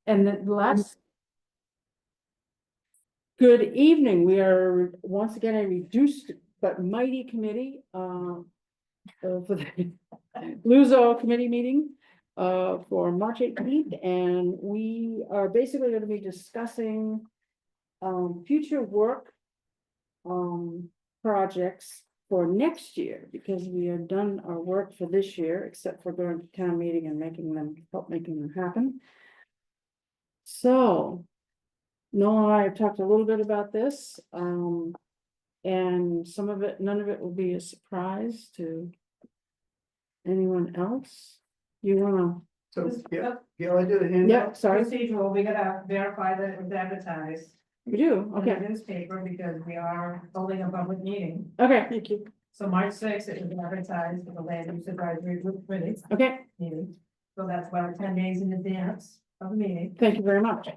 And the last. Good evening. We are once again a reduced but mighty committee, for the LUZO committee meeting, for March 18th, and we are basically going to be discussing, future work, projects for next year, because we have done our work for this year, except for going to town meeting and making them happen. So, Noel and I have talked a little bit about this, and some of it, none of it will be a surprise to anyone else. You wanna, So, yeah, I did a handout. yeah, sorry, Procedural, we gotta verify that it was advertised we do, in the okay, newspaper because we are holding a public meeting. okay, thank you, So March 6th, it was advertised for the land use advisory group committee okay, meeting. So that's about 10 days in advance of the meeting. thank you very much.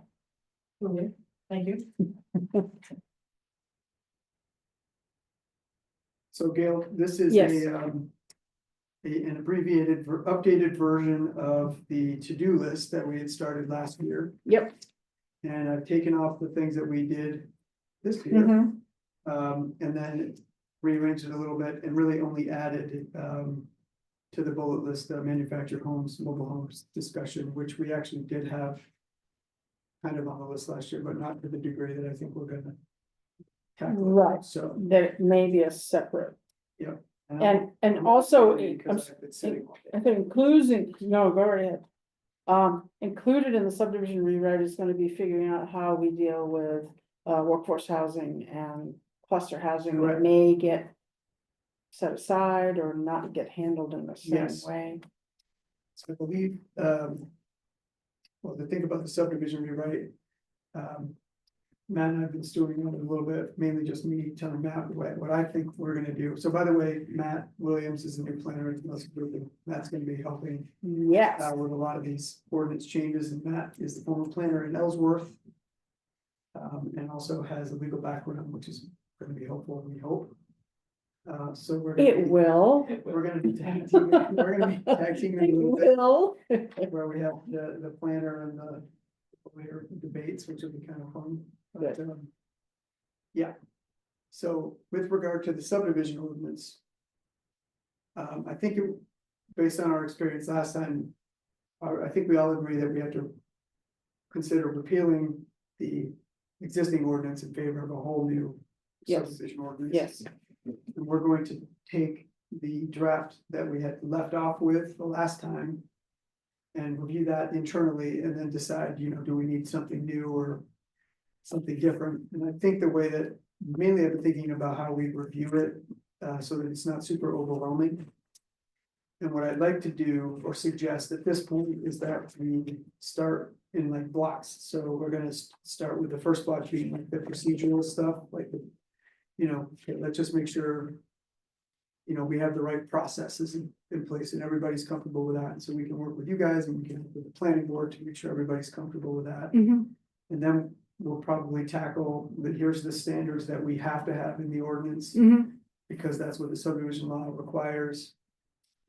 Truly. Thank you. So Gail, this is Yes. an abbreviated, updated version of the to-do list that we had started last year. Yep. And I've taken off the things that we did this year, Mhm. and then rearranged it a little bit and really only added, to the bullet list, the manufactured homes, mobile homes discussion, which we actually did have kind of on the list last year, but not to the degree that I think we're gonna tackle. Right. So, That may be a separate, I'm and also, because I've been sitting all day. I think including, no, go right ahead. Included in the subdivision rewrite is gonna be figuring out how we deal with, workforce housing and cluster housing that Correct. may get set aside or not get handled in the same Yes. way. So I believe, well, the thing about the subdivision rewrite, Matt and I've been stewing on it a little bit, mainly just me telling Matt what I think we're gonna do. So by the way, Matt Williams is the new planner in this group, and Matt's gonna be helping Yes, with a lot of these ordinance changes, and Matt is the former planner in Ellsworth. And also has a legal background, which is gonna be helpful, we hope. So we're gonna it will. we're gonna be tag teaming, we're gonna be tag teaming a It little bit, will. where we have the planner and the later debates, which will be kind of fun. But, yeah, so with regard to the subdivision ordinance. I think based on our experience last time, I think we all agree that we have to consider repealing the existing ordinance in favor of a whole new Yes. subdivision ordinance. Yes, And we're going to take the draft that we had left off with the last time. And review that internally and then decide, do we need something new or something different? And I think the way that mainly I've been thinking about how we review it, so that it's not super overwhelming. And what I'd like to do or suggest at this point is that we start in like blocks. So we're gonna start with the first block being like the procedural stuff, like okay, let's just make sure. We have the right processes in place and everybody's comfortable with that. And so we can work with you guys and we can work with the planning board to make sure everybody's comfortable with that. mhm, And then we'll probably tackle here's the standards that we have to have in the ordinance, mhm, because that's what the subdivision law requires.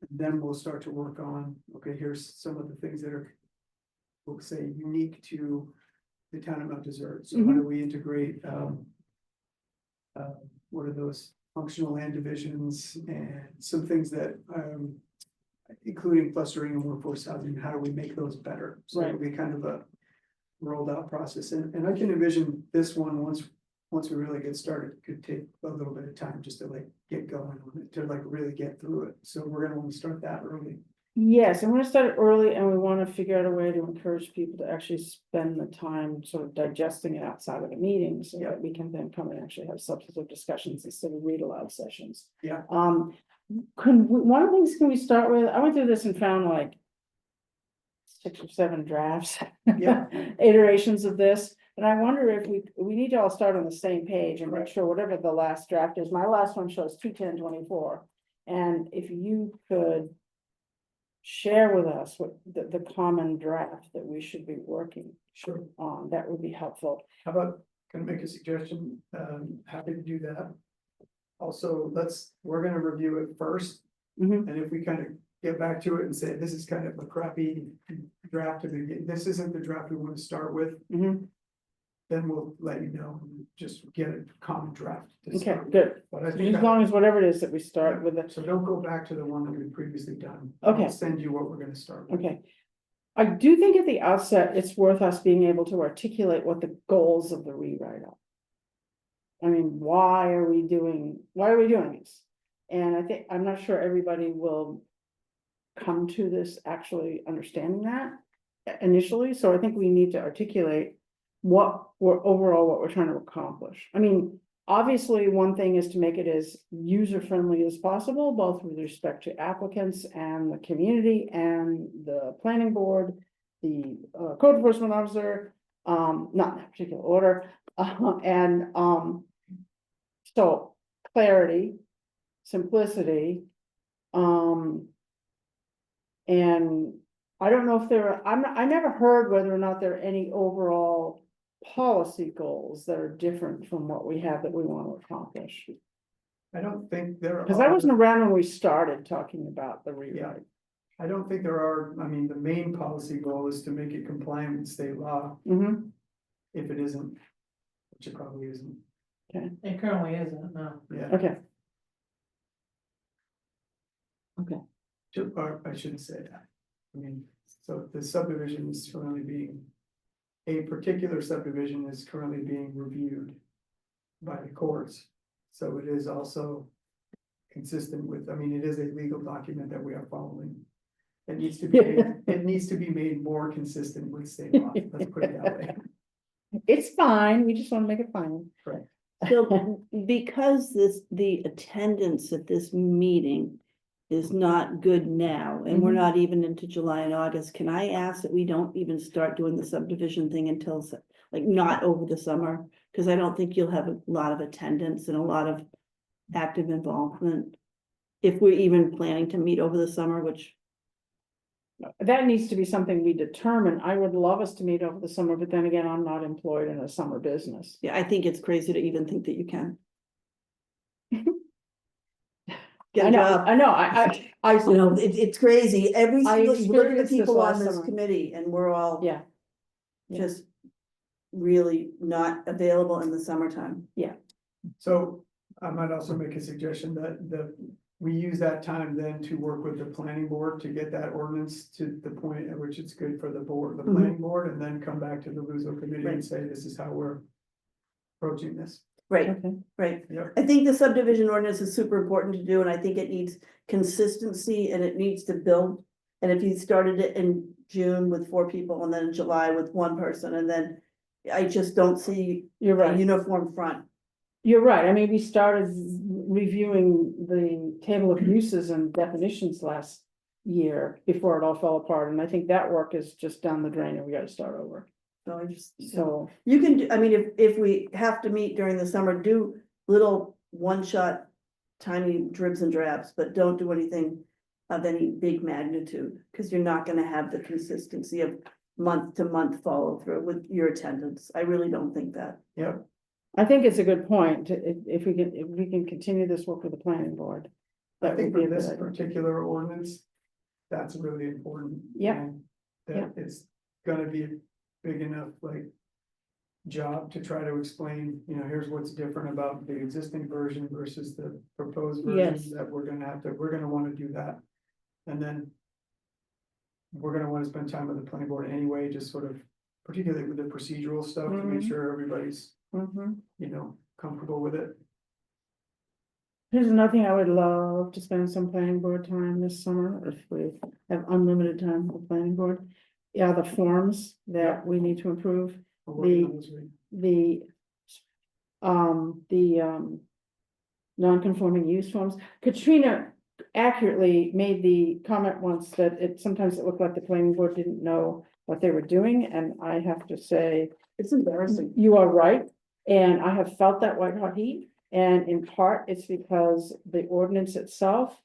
And then we'll start to work on, okay, here's some of the things that are, we'll say, unique to the town of Mount Desert. So how do we integrate, what are those functional land divisions and some things that, including clustering and workforce housing, how do we make those better? So it'll be kind of a rolled out process, and I can envision this one, once we really get started, could take a little bit of time just to like get going on it, to like really get through it. So we're gonna want to start that early. yes, and we're gonna start it early and we wanna figure out a way to encourage people to actually spend the time sort of digesting it outside of the meeting. So that we can then come and actually have substantive discussions instead of read aloud sessions. Yeah. One of the things, can we start with, I went through this and found like 6 or 7 drafts. Yeah. Iterations of this, and I wonder if we need to all start on the same page and make Right. sure whatever the last draft is. My last one shows 2/10/24, and if you could share with us what the common draft that we should be working Sure. on, that would be helpful. How about, can I make a suggestion? Happy to do that. Also, we're gonna review it first, Mhm. and if we kind of get back to it and say, this is kind of a crappy draft to begin, this isn't the draft we want to start with, Mhm. then we'll let you know, and just get a common draft. to Okay, start with. good. But I So think, as long as whatever it is that we start with the, so don't go back to the one that we've previously done. Okay. I'll send you what we're gonna start with. okay. I do think at the outset, it's worth us being able to articulate what the goals of the rewrite are. I mean, why are we doing this? And I think, I'm not sure everybody will come to this actually understanding that initially, so I think we need to articulate what we're trying to accomplish. I mean, obviously, one thing is to make it as user-friendly as possible, both with respect to applicants and the community and the planning board, the code enforcement officer, not in that particular order, and so clarity, simplicity, and I don't know if I never heard whether or not there are any overall policy goals that are different from what we have that we want to accomplish. I don't think there are. Because I wasn't around when we started talking about the rewrite. I don't think there are, I mean, the main policy goal is to make it compliant with state law, Mm-hmm, if it isn't, which it probably isn't, It currently isn't, no. yeah. okay, Or I shouldn't say that. I mean, so the subdivision is currently being, a particular subdivision is currently being reviewed by the courts. So it is also consistent with, I mean, it is a legal document that we are following. It needs to be, it needs to be made more consistent with state law, let's put it that way. it's fine, we just want to make it fine. Right. So because the attendance at this meeting is not good now, and we're Mhm. not even into July and August, can I ask that we don't even start doing the subdivision thing until, like, not over the summer? Cause I don't think you'll have a lot of attendance and a lot of active involvement. If we're even planning to meet over the summer, which, That needs to be something we determine. I would love us to meet over the summer, but then again, I'm not employed in a summer business. yeah, I think it's crazy to even think that you can. Get I a know, job. I know, You know, it's crazy. Every I single, you look at the experienced this people on last this summer. committee and we're all yeah, yeah. just really not available in the summertime. So I might also make a suggestion that we use that time then to work with the planning board to get that ordinance to the point at which it's good for the board, the planning board, and then come back to the LUZO committee and Right. say, this is how we're approaching this. Right, Okay. right. Yep. I think the subdivision ordinance is super important to do, and I think it needs consistency and it needs to build. And if you started it in June with 4 people and then in July with 1 person, and then I just don't see You're a right. uniform front. You're right. I mean, we started reviewing the table of uses and definitions last year before it all fell apart. And I think that work is just down the drain and we gotta start over. So I just, So, you can, I mean, if we have to meet during the summer, do little one-shot tiny dribs and drabs, but don't do anything of any big magnitude, because you're not gonna have the consistency of month to month follow through with your attendance. I really don't think that. Yep, I think it's a good point. If we can continue this work with the planning board. I That think would be for a this good idea. particular ordinance, that's really important. Yeah. and Yeah. That it's gonna be a big enough, like, job to try to explain, you know, here's what's different about the existing version versus the proposed Yes. version, that we're gonna wanna do that. And then we're gonna wanna spend time with the planning board anyway, just sort of, particularly with the procedural stuff, to make Mhm. sure everybody's, Mhm. you know, comfortable with it. Here's another thing I would love to spend some planning board time this summer, if we have unlimited time with the planning board. Yeah, the forms that we need to improve, We're working on this week. the. Non-conforming use forms. Katrina accurately made the comment once that sometimes it looked like the planning board didn't know what they were doing, and I have to say, It's embarrassing. you are right, and I have felt that white hot heat, and in part, it's because the ordinance itself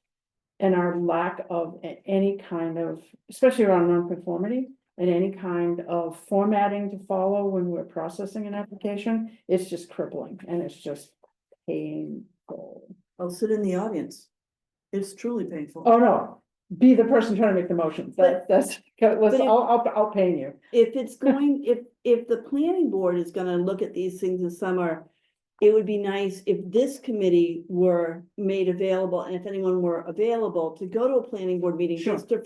and our lack of any kind of, especially around nonconformity, and any kind of formatting to follow when we're processing an application, it's just crippling, and it's just painful. I'll sit in the audience. It's truly painful. Oh, no, be the person trying to make the motions, that's, But if- I'll pain you. If it's going, if the planning board is gonna look at these things this summer, it would be nice if this committee were made available, and if anyone were available to go to a planning board meeting, Sure. just to,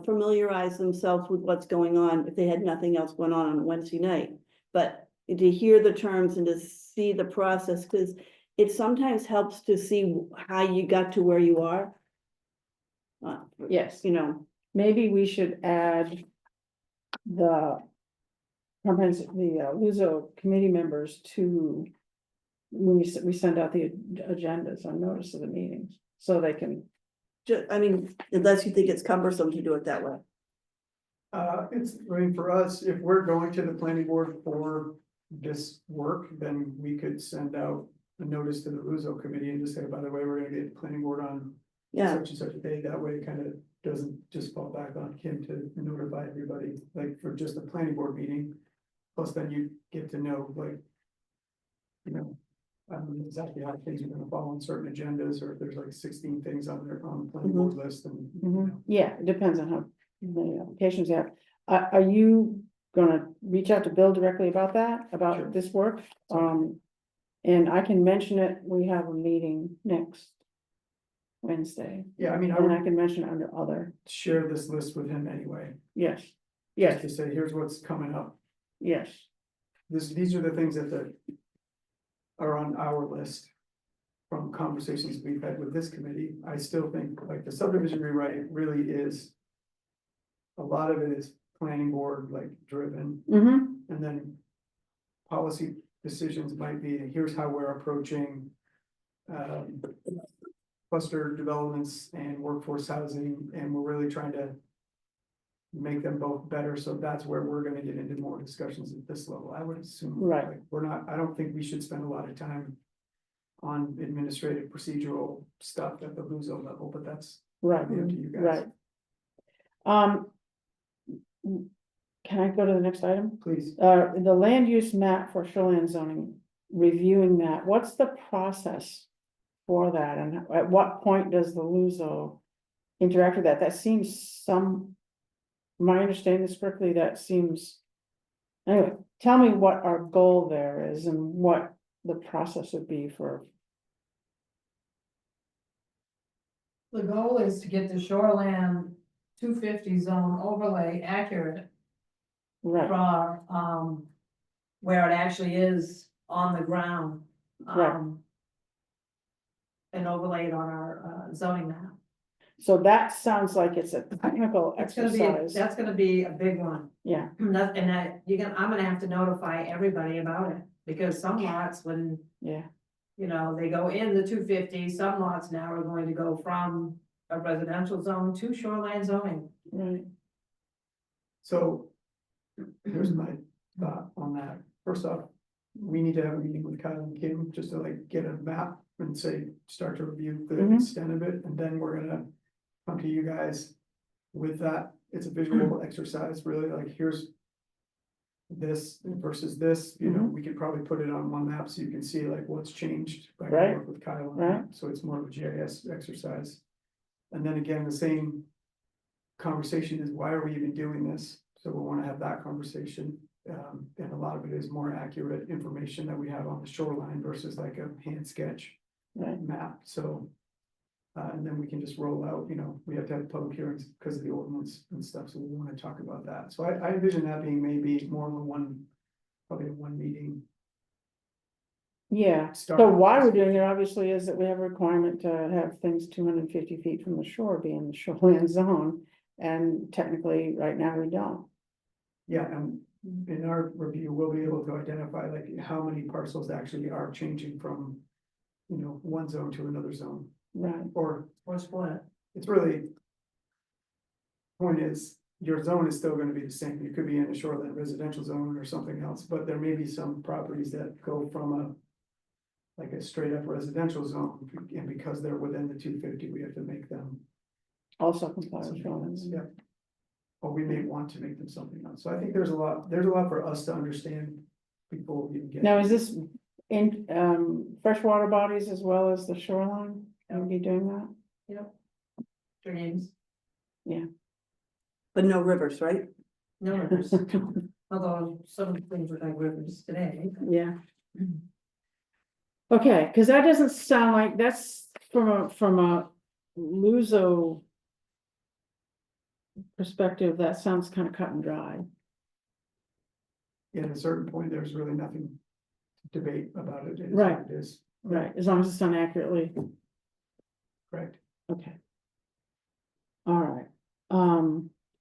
familiarize themselves with what's going on, if they had nothing else going on Wednesday night. But to hear the terms and to see the process, because it sometimes helps to see how you got to where you are. Yes, You know, maybe we should add the LUZO committee members to, when we send out the agendas on notice of the meetings, so they can, I mean, unless you think it's cumbersome to do it that way. I mean, for us, if we're going to the planning board for this work, then we could send out a notice to the LUZO committee and just say, by the way, we're gonna get the planning board on Yeah, such and such a day. That way it kind of doesn't just fall back on Kim to notify everybody, like for just a planning board meeting. Plus then you get to know, like, I don't know exactly how things are gonna fall on certain agendas, or if there's like 16 things on the planning board list and. yeah, it depends on how many applications you have. Are you gonna reach out to Bill directly about that, Sure. about this work? And I can mention it, we have a meeting next Wednesday, Yeah, I mean, I and I would can mention it under other, share this list with him anyway, yes, just yes, to say, here's what's coming up. yes, These are the things that are on our list. From conversations we've had with this committee, I still think like the subdivision rewrite really is. A lot of it is planning board like driven, mm-hmm, and then. Policy decisions might be, here's how we're approaching. Cluster developments and workforce housing, and we're really trying to. Make them both better, so that's where we're gonna get into more discussions at this level, I would assume. Right. Like, I don't think we should spend a lot of time. On administrative procedural stuff at the LUZO level, but that's right, probably up to you guys. right. Can I go to the next item? Please, The land use map for shoreline zoning, reviewing that, what's the process for that, and at what point does the LUZO interact with that? That seems am I understanding this correctly? That seems. Anyway, tell me what our goal there is and what the process would be for, The goal is to get the shoreland 250 zone overlay accurate right, for, where it actually is on the ground. Right. And overlay it on our zoning map. so that sounds like it's a technical It's gonna be, exercise, that's gonna be a big one. yeah, And I'm gonna have to notify everybody about it, because some lots, when, yeah, they go in the 250, some lots now are going to go from a residential zone to shoreline zoning. right, so. Here's my thought on that, first off, we need to have a meeting with Kyle and Kim, just to like get a map and say, start to review the Mhm. extent of it, and then we're gonna. Come to you guys with that, it's a visual exercise, really, like, here's. This versus this, we could probably put it on one map so you can see like what's changed. I can Right. work with Kyle on Right. that, so it's more of a GIS exercise. And then again, the same. Conversation is, why are we even doing this? So we wanna have that conversation. And a lot of it is more accurate information that we have on the shoreline versus like a hand sketch right, map, so. And then we can just roll out, we have to have public hearings because of the ordinance and stuff, so we wanna talk about that. So I envision that being maybe more of a probably a one meeting. yeah. Start. So why we're doing it obviously is that we have a requirement to have things 250 feet from the shore be in the shoreline zone. And technically, right now, we don't. Yeah, and in our review, we'll be able to identify like how many parcels actually are changing from. One zone to another zone, Right, or Or split. it's really. Point is, your zone is still gonna be the same, you could be in a shoreline residential zone or something else, but there may be some properties that go from a. Like a straight up residential zone, and because they're within the 250, we have to make them. also comply with Something shoreline. else, yeah. Or we may want to make them something else, so I think there's a lot for us to understand. Before we even get. Now, is this in, freshwater bodies as well as the shoreline? You'll be doing that? Yep. Streams. But no rivers, right? No rivers, although some things look like rivers today. Yeah. Okay, cause that doesn't sound like, that's from a LUZO perspective, that sounds kind of cut and dry. At a certain point, there's really nothing to debate about it. It is Right. what it is, Right, as long as it's done accurately, correct? okay. All right,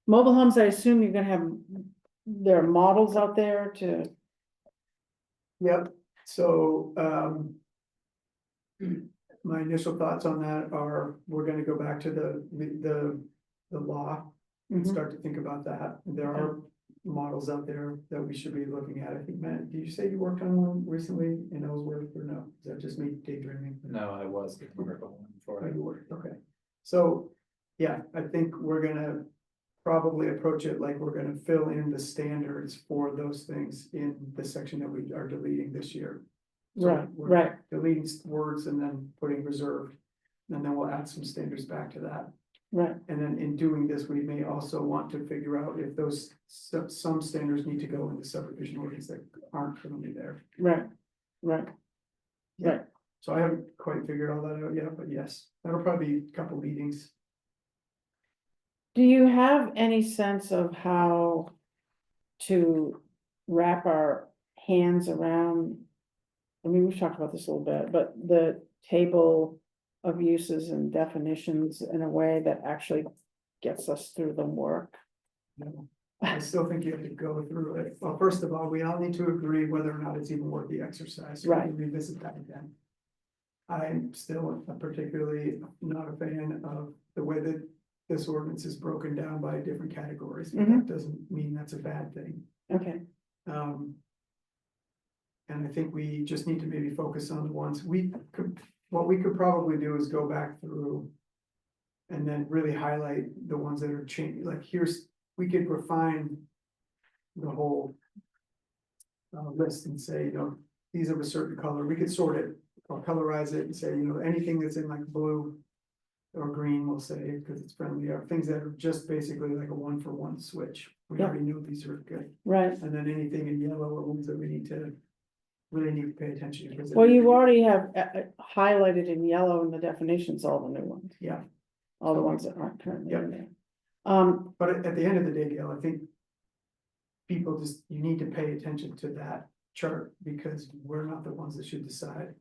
mobile homes, I assume you're gonna have their models out there to, Yep, so, my initial thoughts on that are, we're gonna go back to the law and Mhm. start to think about that. There are models out there that we should be looking at. I think, Matt, did you say you worked on one recently in Ellsworth, or no? Is that just me daydreaming? No, I was getting work on one Oh, before. you were, okay. So, yeah, I think we're gonna probably approach it like we're gonna fill in the standards for those things in the section that we are deleting this year. So right, we're right, Deleting words and then putting reserved, and then we'll add some standards back to that. right, And then in doing this, we may also want to figure out if those, some standards need to go in the subdivision ordinance that aren't currently there. right, right. Right, So I haven't quite figured all that out yet, but yes, that'll probably be a couple meetings. do you have any sense of how to wrap our hands around? I mean, we've talked about this a little bit, but the table of uses and definitions in a way that actually gets us through the work. No, I still think you have to go through it. Well, first of all, we all need to agree whether or not it's even worth the exercise. So we can revisit that again. I'm still particularly not a fan of the way that this ordinance is broken down by different categories, but that doesn't mean that's a bad thing. Okay, And I think we just need to maybe focus on the ones what we could probably do is go back through. And then really highlight the ones that are changed, like we could refine the whole list and say, these are a certain color, we could sort it or colorize it and say, anything that's in like blue or green, we'll say, because it's friendly, are things that are just basically like a 1-for-1 switch. We Yeah. already know these are good. right. And then anything in yellow are ones that we really need to pay attention to. because Well, you already have highlighted in yellow in the definitions, all the new ones, Yeah, all the ones that aren't currently in there. but at the end of the day, Gail, I think people you need to pay attention to that chart because we're not the ones that should decide.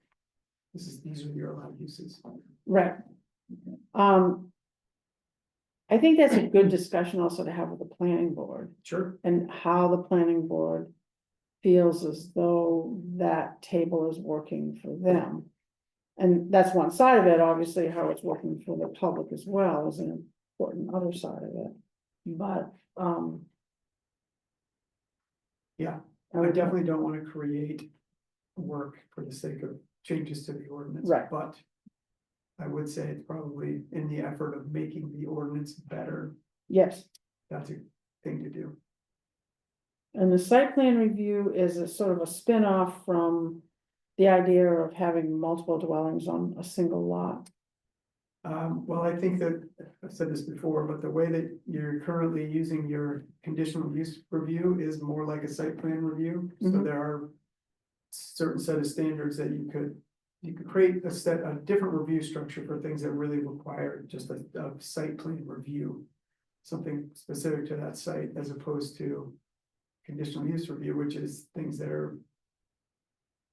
These are your allowed uses. Right. I think that's a good discussion also to have with the planning board Sure. and how the planning board feels as though that table is working for them. And that's one side of it, obviously, how it's working for the public as well is an important other side of it. But, Yeah, I I would definitely don't want to create work for the sake of changes to the ordinance. Right. But I would say it's probably in the effort of making the ordinance better, yes, that's a thing to do. and the site plan review is a sort of a spin-off from the idea of having multiple dwellings on a single lot. Well, I think that, I've said this before, but the way that you're currently using your conditional use review is more like a site plan review. So Mhm. there are certain set of standards that you could create a different review structure for things that really require just a site plan review. Something specific to that site as opposed to conditional use review, which is things that are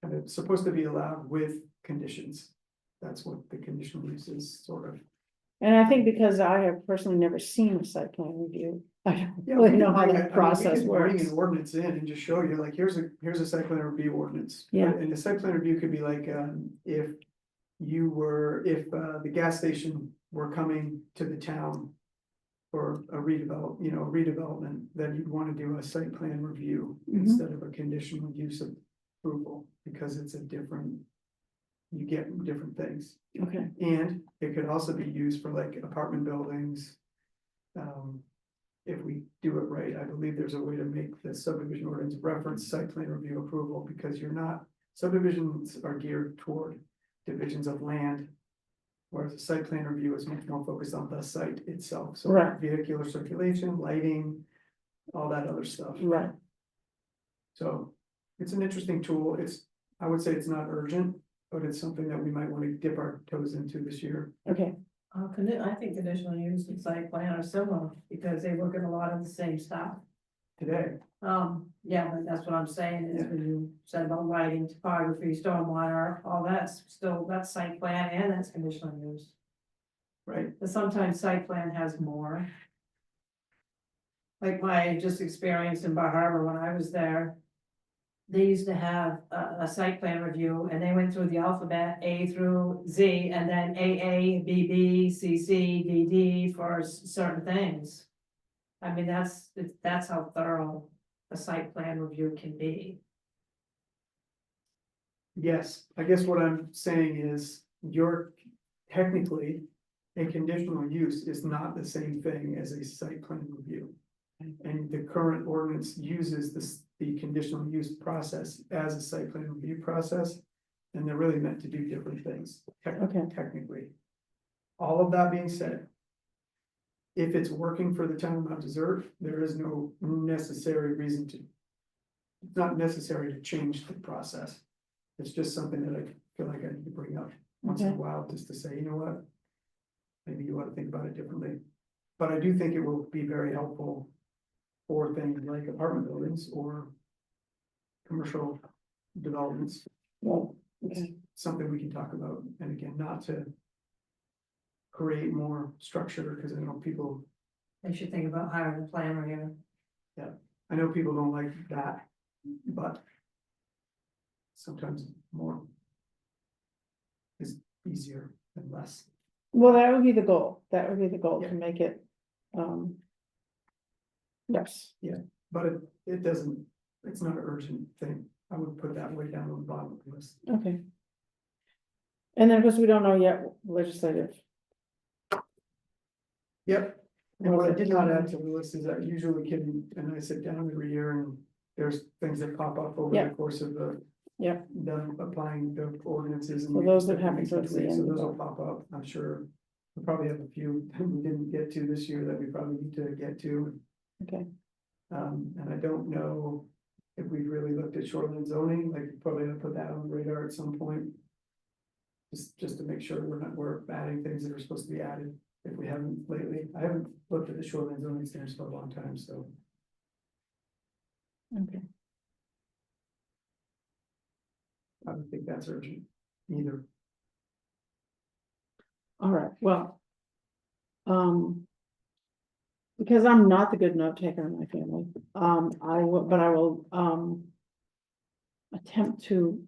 kind of supposed to be allowed with conditions. That's what the conditional use is, sort of. And I think because I have personally never seen a site plan review, I don't Yeah, really we know can how bring that we process could bring works. an ordinance in and just show you, like, here's a site plan review ordinance. Yeah. And the site plan review could be like, if the gas station were coming to the town. For a redevelopment, then you'd wanna do a site plan review Mhm. instead of a conditional use approval, because it's a different. You get different things. Okay, And it could also be used for like apartment buildings. If we do it right, I believe there's a way to make the subdivision ordinance reference site plan review approval, because subdivisions are geared toward divisions of land. Whereas a site plan review is much more focused on the site itself, so Right. vehicular circulation, lighting, all that other stuff. right, So it's an interesting tool. I would say it's not urgent, but it's something that we might want to dip our toes into this year. okay, I think conditional use and site plan are similar, because they look at a lot of the same stuff. Today, Yeah, but that's what I'm saying, is Yeah. when you said about lighting, topography, stormwater, all that's still, that's site plan and that's conditional use. right? But sometimes site plan has more. Like my just experience in Bar Harbor when I was there. They used to have a site plan review, and they went through the alphabet A through Z, and then AA, BB, CC, DD for certain things. I mean, that's how thorough a site plan review can be. Yes, I guess what I'm saying is you're technically, a conditional use is not the same thing as a site plan review. And the current ordinance uses the conditional use process as a site plan review process. And they're really meant to do different things, Okay. technically. All of that being said. If it's working for the town of Mount Desert, there is no necessary reason to. It's not necessary to change the process. It's just something that I feel like I need to bring up once in a Okay. while, just to say, you know what? Maybe you ought to think about it differently. But I do think it will be very helpful for things like apartment buildings or commercial developments. well, okay, Something we can talk about, and again, not to create more structure, because I know people, They should think about hiring a planner here. I know people don't like that, but sometimes more is easier than less. well, that would be the goal, that would be the goal, to Yeah. make it, yes, But it doesn't, it's not an urgent thing. I would put that way down on the bottom of the list. okay. And then, because we don't know yet, legislative. Yep. And what I Was it- did not add to the list is that usually Kim and I sit down every year and there's things that pop up over Yeah. the course of Yep. them applying the ordinances. And So we those just that have to happen make towards the tweaks, end So of those will the- pop up, I'm sure. We'll probably have a few that we didn't get to this year that we probably need to get to. Okay, And I don't know if we've really looked at shoreline zoning, like probably gonna put that on the radar at some point. Just to make sure we're adding things that are supposed to be added, if we haven't lately. I haven't looked at the shoreline zoning standards for a long time, so. okay, I don't think that's urgent either. all right, well. Because I'm not the good note taker in my family, I will, but I will, attempt to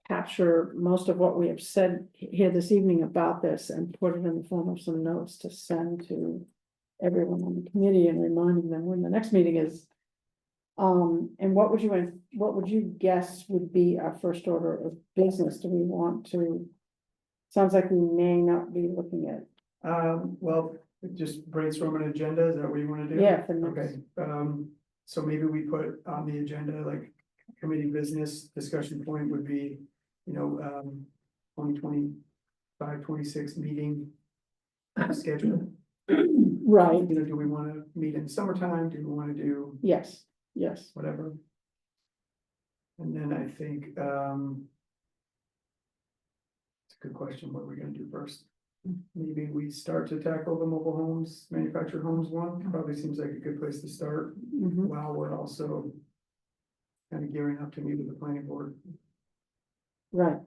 capture most of what we have said here this evening about this and put it in the form of some notes to send to everyone on the committee and reminding them when the next meeting is. And what would you guess would be our first order of business? Do we want to? Sounds like we may not be looking at, Well, just brainstorm an agenda, is that what you wanna do? yeah, for next, Okay, so maybe we put on the agenda, like, committee business discussion point would be, 2025-26 meeting schedule. right, Do we wanna meet in summertime, do we wanna do yes, yes, whatever? And then I think, it's a good question, what are we gonna do first? Maybe we start to tackle the mobile homes, manufactured homes one, probably seems like a good place to start, mhm, while we're also kind of gearing up to meet with the planning board. right,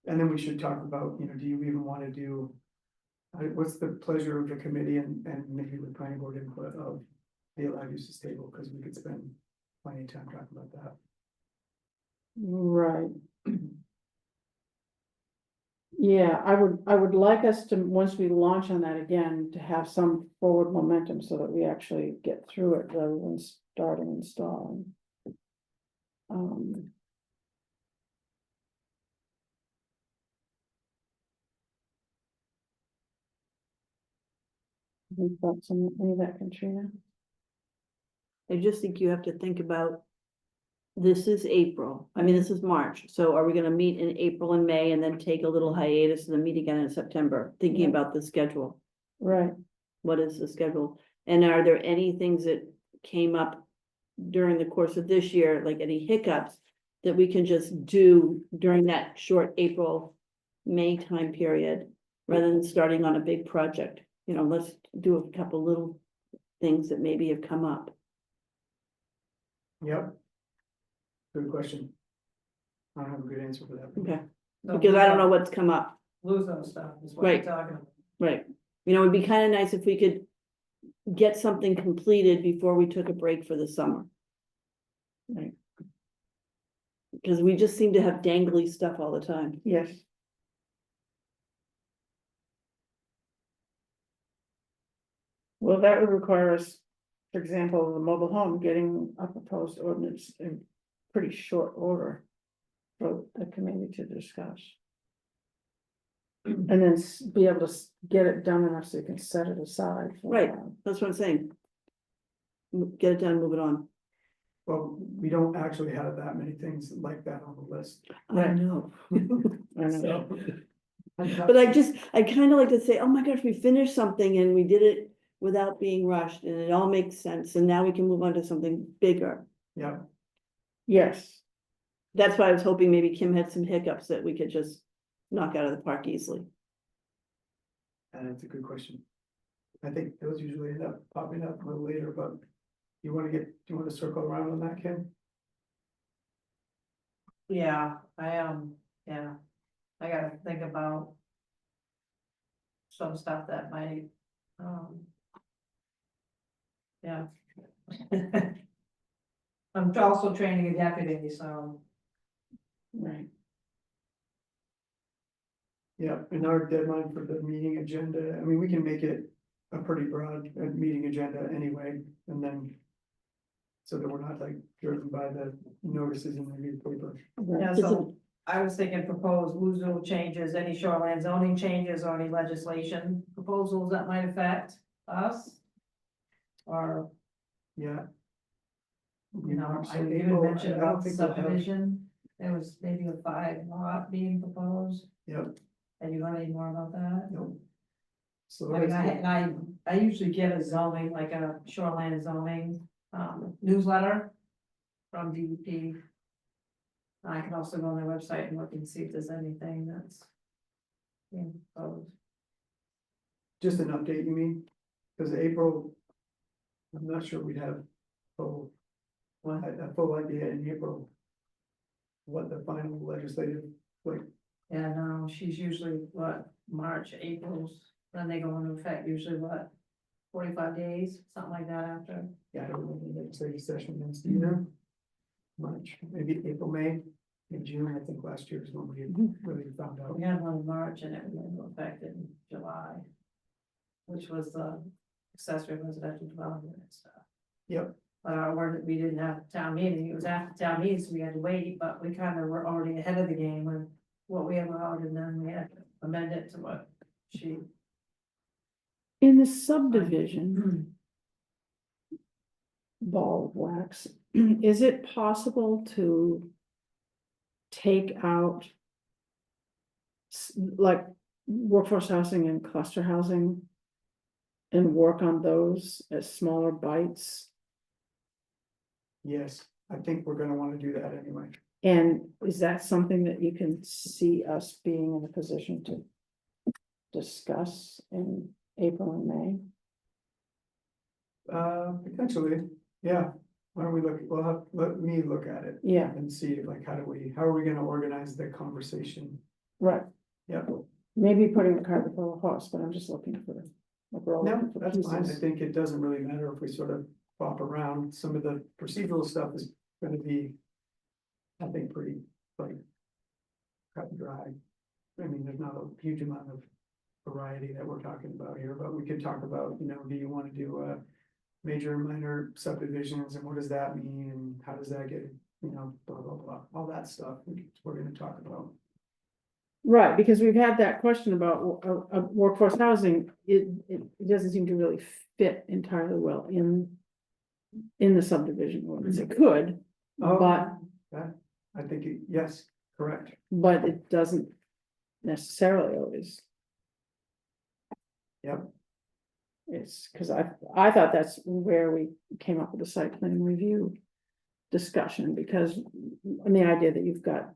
And then we should talk about, do you even want to do, what's the pleasure of the committee and maybe the planning board input of the allowed uses table, because we could spend plenty of time talking about that. right. Yeah, I would like us to, once we launch on that again, to have some forward momentum so that we actually get through it rather than starting and stalling. Any thoughts on any of that, Katrina? I just think you have to think about this is April, I mean, this is March, so are we gonna meet in April and May and then take a little hiatus and then meet again in September? Thinking Yeah. about the schedule, Right, what is the schedule? And are there any things that came up during the course of this year, like any hiccups? That we can just do during that short April, May time period, rather than starting on a big project? You know, let's do a couple little things that maybe have come up. Yep. Good question. I don't have a good answer for that. Okay, So because I don't know what's come up. LUZO stuff is what you're Right. talking about. Right, you know, it'd be kind of nice if we could get something completed before we took a break for the summer. Right. Because we just seem to have dangly stuff all the time. yes. Well, that would require us, for example, the mobile home, getting a proposed ordinance in pretty short order for the committee to discuss. And then be able to get it done enough so you can set it aside. for a Right. while. That's what I'm saying. Get it done, move it on. Well, we don't actually have that many things like that on the list. I Right. know. I know. So. But I kind of like to say, oh my gosh, we finished something and we did it without being rushed and it all makes sense. And now we can move on to something bigger. Yeah, Yes, That's why I was hoping maybe Kim had some hiccups that we could just knock out of the park easily. and it's a good question. I think those usually end up popping up a little later, but do you want to circle around on that, Kim? Yeah, yeah, I gotta think about some stuff that might, yeah. I'm also training a deputy, so, right. Yeah, and our deadline for the meeting agenda, I mean, we can make it a pretty broad meeting agenda anyway, and then. So that we're not like driven by the notices in the newspaper. yeah, Is it- so I was thinking proposed LUZO changes, any shoreline zoning changes or any legislation proposals that might affect us. Or, Yeah. you know, So you April, had mentioned I don't about think we'll have- subdivision, there was maybe a 5 lot being proposed, Yep, and you want any more about that? no. So. I mean, that's I usually get a zoning, like a shoreline zoning, newsletter from DEP. I can also go on their website and look and see if there's anything that's being proposed. Just an update, you mean? Because April. I'm not sure we'd have full, a full idea in April. What the final legislative, like, Yeah, no, she's usually what, March, April's, then they go into effect usually what, 45 days, something like that after. yeah, I don't remember the legislative session next year. March, maybe April, May, in June, I think last year is when we really found out. We had one in March and it went into effect in July. Which was the accessory residential development and stuff. Yep, But our word, we didn't have town meeting, it was after town meeting, so we had to wait, but we kind of were already ahead of the game with what we allowed, and then we had to amend it to what she. In the subdivision ball of wax, is it possible to take out like workforce housing and cluster housing and work on those as smaller bites? yes, I think we're gonna wanna do that anyway. And is that something that you can see us being in a position to discuss in April and May? Potentially, yeah, why don't we look, let me look at it. Yeah. And see like, how are we gonna organize the conversation? Right, Yep, maybe putting the cart before the horse, but I'm just looking for, like, we're all no, looking for that's fine, I pieces. think it doesn't really matter if we sort of bop around, some of the procedural stuff is gonna be. I think pretty, like. Cut and dry. I mean, there's not a huge amount of variety that we're talking about here, but we could talk about, do you wanna do major and minor subdivisions, and what does that mean, and how does that get, blah, blah, blah, all that stuff, we're gonna talk about. Right, because we've had that question about workforce housing, it doesn't seem to really fit entirely well in the subdivision ordinance, it could, Oh. but I think, yes, correct. but it doesn't necessarily always. Yep. It's, cause I thought that's where we came up with the site plan review discussion, because, and the idea that you've got,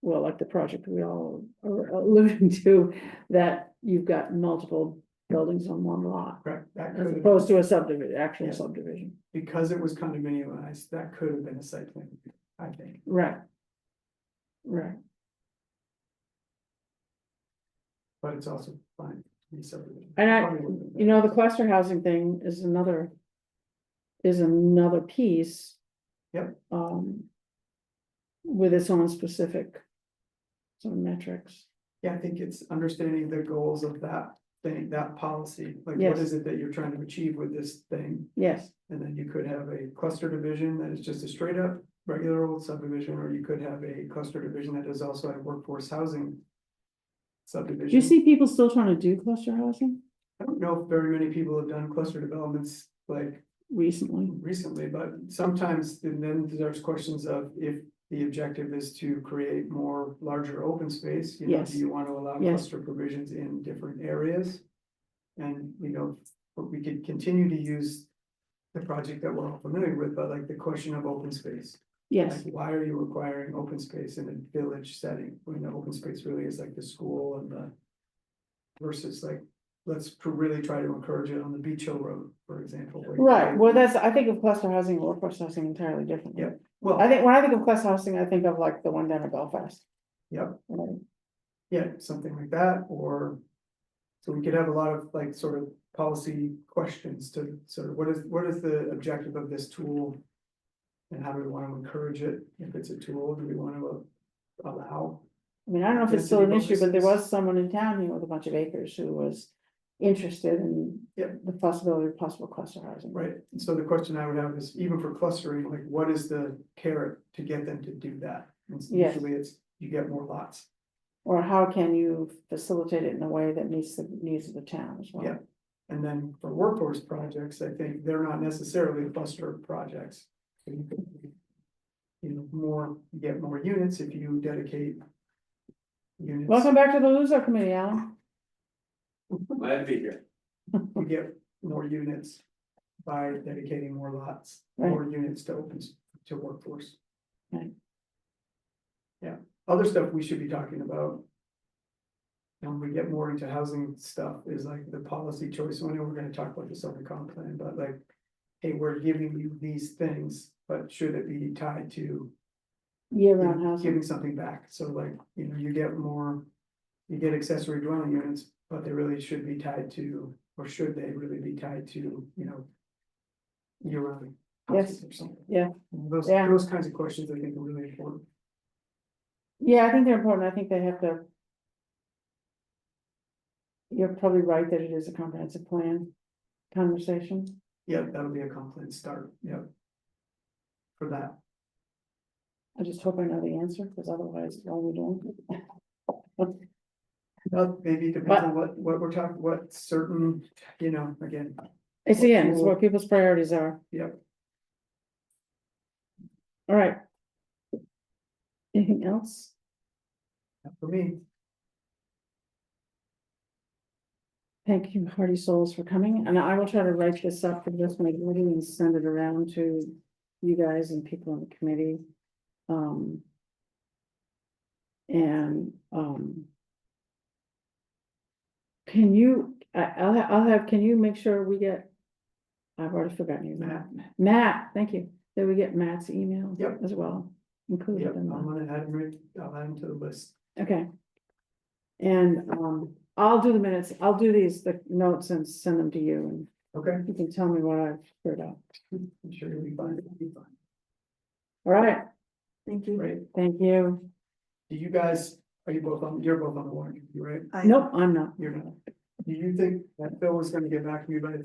well, like the project we all are alluding to, that you've got multiple buildings on one lot, Correct. That as could have, opposed to a subdivision, actual Yeah. subdivision. because it was condominiumized, that could have been a site plan, I think. Right. Right. But it's also fine to be subdivision. And I, Probably would've been you know, the better. cluster housing thing is another piece. Yep. With its own specific sort of metrics. Yeah, I think it's understanding the goals of that thing, that policy, like what Yes. is it that you're trying to achieve with this thing? Yes, And then you could have a cluster division that is just a straight up regular old subdivision, or you could have a cluster division that is also a workforce housing subdivision. do you see people still trying to do cluster housing I don't know if very many people have done cluster developments like recently? recently, but sometimes, and then there's questions of if the objective is to create more larger open space, you know, Yes. do you want to allow Yes. cluster provisions in different areas? And, you know, but we could continue to use the project that we're all familiar with, but like the question of open space. Yes, Like, why are you requiring open space in a village setting, when the open space really is like the school and the. Versus like, really try to encourage it on the Beach Hill Road, for example. where you right, create- well, that's, I think of cluster housing and workforce housing entirely differently. Yep. Well, I think, when I think of cluster housing, I think of like the one down at Belfast. yep, Right. yeah, something like that, or. So we could have a lot of like sort of policy questions to sort of, what is the objective of this tool? And how do we want to encourage it? If it's a tool, do we want to allow? I mean, I don't know if it's still an Density issue, but there bonuses. was someone in town here with a bunch of acres who was interested in Yep. the possibility of possible cluster housing. Right, and so the question I would have is, even for clustering, like, what is the carrot to get them to do that? And Yes. usually it's, you get more lots. Or how can you facilitate it in a way that meets the needs of the town as well? Yeah. And then for workforce projects, I think they're not necessarily cluster projects. So you could, you know, you get more units if you dedicate units. Welcome back to the LUZO committee, Alan. Glad to be here. You get more units by dedicating more lots, Right. more units to to workforce. Right. Yeah, other stuff we should be talking about. And we get more into housing stuff is like the policy choice. I know we're gonna talk about the Southern Comp Plan, but like, hey, we're giving you these things, but should it be tied to Year-round housing. giving something back? So like, you know, you get accessory dwelling units, but they really should be tied to, or should they really be tied to, you know, year-round Yes. houses or something. Yeah. Those, Yeah. those kinds of questions I think are really important. Yeah, I think they're important. I think they have to. You're probably right that it is a comprehensive plan conversation. Yeah, that'll be a complaint start, yeah. For that, I just hope I know the answer, because otherwise, what are we doing? well, maybe it depends on what we're talking, what certain, you know, again, It's the end, it's what people's priorities are. Yep. All right. Anything else? for me, Thank you, Hearty Souls, for coming, and I will try to write this up for this meeting and send it around to you guys and people in the committee. Can you, can you make sure we get, I've already forgotten your name. Matt, thank you, that we get Matt's email. Yep. As well, included yep, in I'm that. gonna add him, I'll add him to the list. Okay. And, I'll do the minutes, I'll do the notes and send them to you, and Okay, you can tell me what I've heard out. I'm sure you'll be fine, it'll be fine. All right, Thank you. Great, thank you. do you guys, you're both on the warrant, you right? I- Nope, I'm not. You're not. Do you think that Phil was gonna get back to me by the